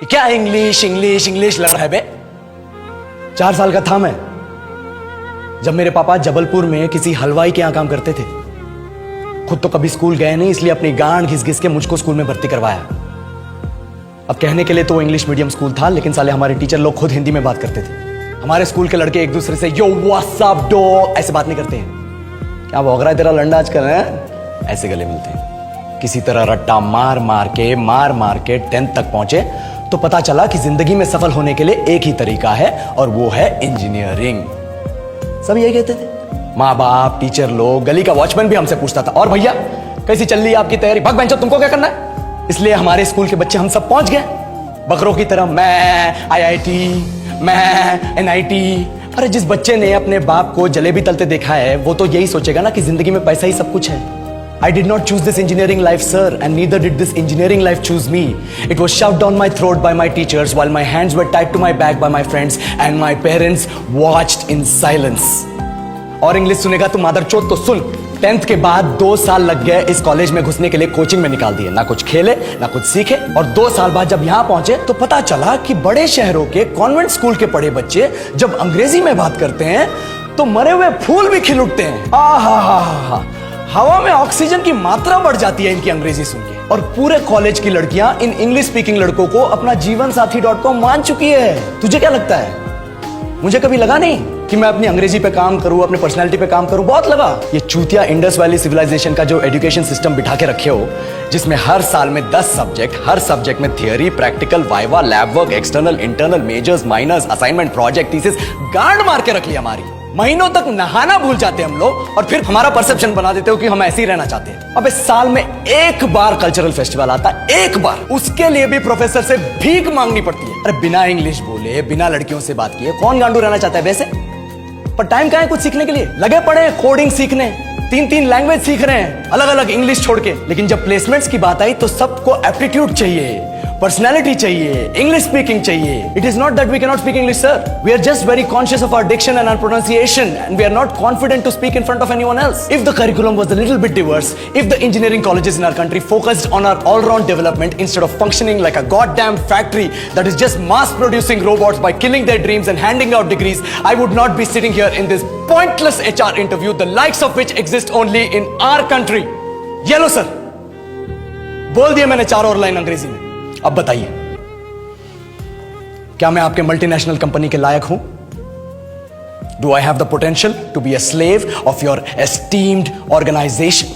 क्या English English English लड़ रहा है बे? 4 साल का था मैं जब मेरे पापा जबलपुर में किसी हलवाई के यहां काम करते थे। खुद तो कभी स्कूल गए नहीं, इसलिए अपनी गांड घिस घिस के मुझको स्कूल में भर्ती करवाया। अब कहने के लिए तो इंग्लिश मीडियम स्कूल था, लेकिन साले हमारे टीचर लोग खुद हिंदी में बात करते थे। हमारे स्कूल के लड़के एक दूसरे से यो व्हाट्स अप डो ऐसे बात नहीं करते हैं। क्या भौंक रहा है तेरा लंडा आजकल है? ऐसे गले मिलते हैं। किसी तरह रट्टा मार मार के 10th तक पहुंचे तो पता चला कि जिंदगी में सफल होने के लिए एक ही तरीका है और वो है इंजीनियरिंग। सब ये कहते थे, माँ बाप, टीचर लोग, गली का वॉचमैन भी हमसे पूछता था, और भैया कैसी चल रही है आपकी तैयारी? भग बेंचो, तुमको क्या करना है? इसलिए हमारे स्कूल के बच्चे हम सब पहुंच गए बकरों की तरह। मैं IIT, मैं NIT। अरे जिस बच्चे ने अपने बाप को जलेबी तलते देखा है वो तो यही सोचेगा ना कि जिंदगी में पैसा ही सब कुछ है। I did not choose this engineering life, sir, and neither did this engineering life choose me. It was shoved down my throat by my teachers while my hands were tied to my back by my friends and my parents watched in silence. और English सुनेगा तू मादरचोद तो सुन। 10th के बाद 2 साल लग गए इस कॉलेज में घुसने के लिए, कोचिंग में निकाल दिए। ना कुछ खेले ना कुछ सीखे, और 2 साल बाद जब यहां पहुंचे तो पता चला कि बड़े शहरों के कॉन्वेंट स्कूल के पढ़े बच्चे जब अंग्रेजी में बात करते हैं तो मरे हुए फूल भी खिल उठते हैं। हा हवा में ऑक्सीजन की मात्रा बढ़ जाती है इनकी अंग्रेजी सुन के। और पूरे कॉलेज की लड़कियां इन इंग्लिश स्पीकिंग लड़कों को अपना जीवन साथी .com मान चुकी है। तुझे क्या लगता है? मुझे कभी लगा नहीं कि मैं अपनी अंग्रेजी पे काम करूं, अपनी पर्सनालिटी पे काम करूं। बहुत लगा। ये चूतिया इंडस वैली सिविलाइजेशन का जो एजुकेशन सिस्टम बिठा के रखे हो, जिसमें हर साल में 10 सब्जेक्ट, हर सब्जेक्ट में theory, practical, viva, lab work, external, internal, majors, minors, assignment, project, thesis, गांड मार के रख ली हमारी। महीनों तक नहाना भूल जाते हैं हम लोग, और फिर हमारा परसेप्शन बना देते हो कि हम ऐसे ही रहना चाहते हैं। अब इस साल में एक बार कल्चरल फेस्टिवल आता है, एक बार, उसके लिए भी प्रोफेसर से भीख मांगनी पड़ती है। अरे बिना इंग्लिश बोले, बिना लड़कियों से बात किए कौन गांडू रहना चाहता है वैसे? पर टाइम कहाँ है कुछ सीखने के लिए? लगे पड़े हैं कोडिंग सीखने, 3 लैंग्वेज सीख रहे हैं अलग अलग इंग्लिश छोड़ के। लेकिन जब प्लेसमेंट्स की बात आई तो सबको एप्टीट्यूड चाहिए, पर्सनैलिटी चाहिए, इंग्लिश स्पीकिंग चाहिए। It is not that we cannot speak English, sir. We are just very conscious of our diction and our pronunciation, and we are not confident to speak in front of anyone else. If the curriculum was a little bit diverse, if the engineering colleges in our country focused on our all-round development instead of functioning like a goddamn factory that is just mass-producing robots by killing their dreams and handing out degrees, I would not be sitting here in this pointless HR interview, the likes of which exist only in our country. Yellow, sir. बोल दिया मैंने 4 और line अंग्रेजी में। अब बताइए, क्या मैं आपके मल्टीनेशनल कंपनी के लायक हूं? Do I have the potential to be a slave of your esteemed organisation?